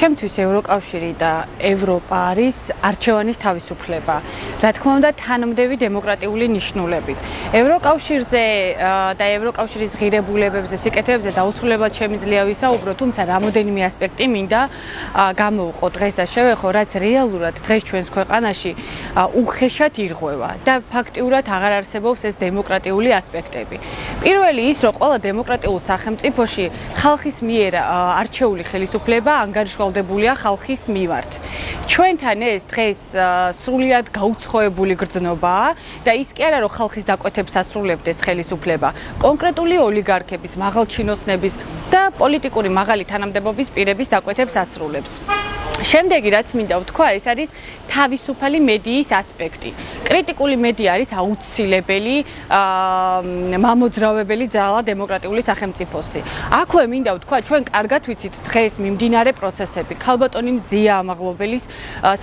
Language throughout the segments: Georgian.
ჩემთვის ევროკავშირი და ევროპა არის არჩევანის თავისუფლება. რა თქმა უნდა, თანამდები დემოკრატიული ნიშნულებით. ევროკავშირზე და ევროკავშირის ღირებულებებზე, სიკეთეებზე დაუსრულებლად შემიძლია ვისაუბრო, თუმცა რამოდენიმე ასპექტი მინდა გამოვყო დღეს და შევეხო, რაც რეალურად დღეს ჩვენს ქვეყანაში უხეშად ირღვევა და ფაქტიურად აღარ არსებობს ეს დემოკრატიული ასპექტები. პირველი ის, რომ ყველა დემოკრატიულ სახელმწიფოში ხალხის მიერ არჩეული ხელისუფლება ანგარიშვალდებულია ხალხის მიმართ. ჩვენთან ეს დღეს სრულიად გაუცხოებული გრძნობაა და ის კი არა, რომ ხალხის დაკვეთებს ასრულებდეს ხელისუფლება, კონკრეტული ოლიგარქების, მაღალჩინოსნების და პოლიტიკური მაღალი თანამდებობის პირების დაკვეთებს ასრულებს. შემდეგი რაც მინდა ვთქვა, ეს არის თავისუფალი მედიის ასპექტი. კრიტიკული მედია არის აუცილებელი მამოძრავებელი ძალა დემოკრატიული სახელმწიფოსი. აქვე მინდა ვთქვა, ჩვენ კარგად ვიცით დღეს მიმდინარე პროცესები. ქალბატონი მზია ამაღლობელის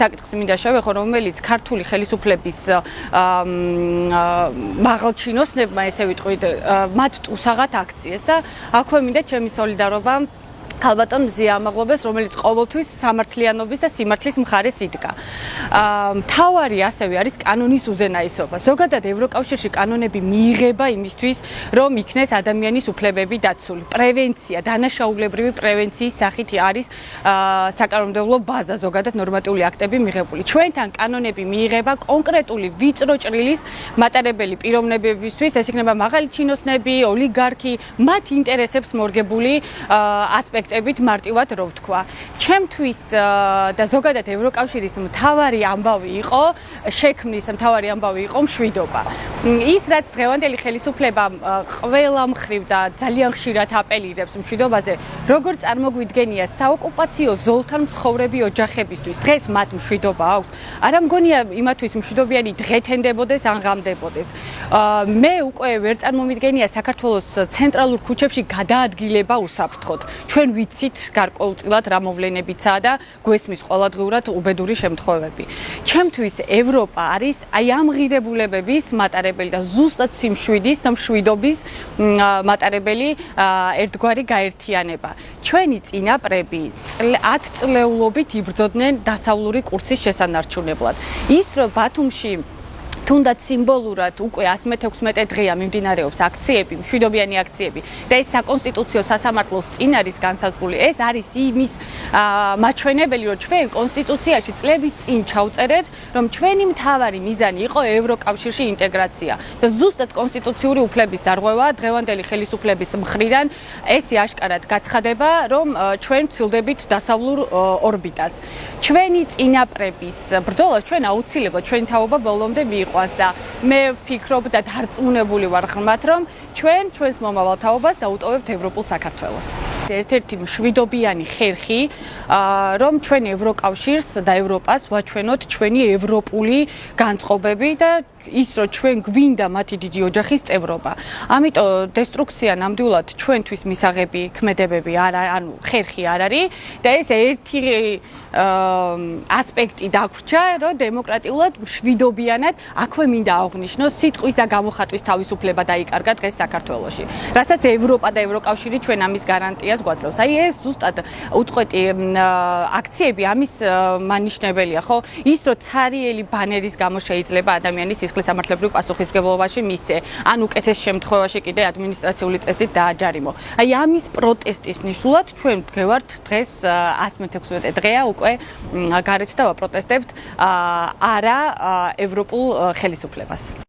საკითხს მინდა შევეხო, რომელიც ქართული ხელისუფლების მაღალჩინოსნებმა, ესე ვიტყვით, მათ ტუსაღად აქციეს და აქვე მინდა ჩემი სოლიდარობა ქალბატონ მზია ამაღლობელს, რომელიც ყოველთვის სამართლიანობის და სიმართლის მხარეს იდგა. მთავარი ასევე არის კანონის უზენაესობა. ზოგადად ევროკავშირში კანონები მიიღება იმისთვის, რომ იქნეს ადამიანის უფლებები დაცული. პრევენცია, დანაშაულებრივი პრევენციის სახით არის საკანონმდებლო ბაზა, ზოგადად ნორმატიული აქტები მიღებული. ჩვენთან კანონები მიიღება კონკრეტული ვიწრო ჭრილის მატარებელი პიროვნებებისთვის, ეს იქნება მაღალი ჩინოსნები, ოლიგარქი, მათ ინტერესებს მორგებული ასპექტები. მარტივად რო ვთქვა. ჩემთვის და ზოგადად ევროკავშირის მთავარი ამბავი იყო, შექმნის მთავარი ამბავი იყო მშვიდობა. ის რაც დღევანდელი ხელისუფლება ყველა მხრივ და ძალიან ხშირად აპელირებს მშვიდობაზე, როგორ წარმოგვიდგენია საოკუპაციო ზოლთან მცხოვრები ოჯახებისთვის, დღეს მათ მშვიდობა აქვს. არა მგონია იმათვის მშვიდობიანი დღე თენდებოდეს ან ღამდებოდეს. მე უკვე ვერ წარმომიდგენია საქართველოს ცენტრალურ ქუჩებში გადაადგილება უსაფრთხოდ. ჩვენ ვიცით გარკვეულწილად რა მოვლენებიცაა და გვესმის ყოველდღიურად უბედური შემთხვევები. ჩემთვის ევროპა არის აი ამ ღირებულებების მატარებელი და ზუსტად სიმშვიდის და მშვიდობის მატარებელი ერთგვარი გაერთიანება. ჩვენი წინაპრები 10 წლეულობით იბრძოდნენ დასავლური კურსის შესანარჩუნებლად. ის რომ ბათუმში თუნდაც სიმბოლურად უკვე 116 დღეა მიმდინარეობს აქციები, მშვიდობიანი აქციები და ეს საკონსტიტუციო სასამართლოს წინ არის განსაზღვრული. ეს არის იმის მაჩვენებელი, რომ ჩვენ კონსტიტუციაში წლების წინ ჩავწერეთ, რომ ჩვენი მთავარი მიზანი იყო ევროკავშირში ინტეგრაცია და ზუსტად კონსტიტუციური უფლების დარღვევა დღევანდელი ხელისუფლების მხრიდან ესე აშკარად გაცხადება, რომ ჩვენ ვცილდებით დასავლურ ორბიტას. ჩვენი წინაპრების ბრძოლას ჩვენ აუცილებლად ჩვენი თაობა ბოლომდე მიიყვანს და მე ვფიქრობ და დარწმუნებული ვარ ღრმად, რომ ჩვენს მომავალ თაობას დაუტოვებთ ევროპულ საქართველოს. ერთ-ერთი მშვიდობიანი ხერხი, რომ ჩვენ ევროკავშირს და ევროპას ვაჩვენოთ ჩვენი ევროპული განწყობები და ის, რომ ჩვენ გვინდა მათი დიდი ოჯახის წევრობა. ამიტომ დესტრუქცია ნამდვილად ჩვენთვის მისაღები ქმედებები ანუ ხერხი არ არის და ეს ერთი ასპექტი დაგვრჩა, რომ დემოკრატიულად მშვიდობიანად აქვე მინდა აღვნიშნოს სიტყვის და გამოხატვის თავისუფლება დაიკარგა დღეს საქართველოში. რასაც ევროპა და ევროკავშირი ჩვენ ამის გარანტიას გვაძლევს. აი ეს ზუსტად უწყვეტი აქციები ამის მანიშნებელია, ხო? ის რომ ცარიელი ბანერის გამო შეიძლება ადამიანის სისხლის სამართლებრივ პასუხისმგებლობაში მისცე, ან უკეთეს შემთხვევაში კიდე ადმინისტრაციული წესით დააჯარიმო. აი ამის პროტესტის ნიშნულად ჩვენ ვდგევართ დღეს 116 დღეა უკვე გარეთ და ვაპროტესტებთ არა ევროპულ ხელისუფლებას.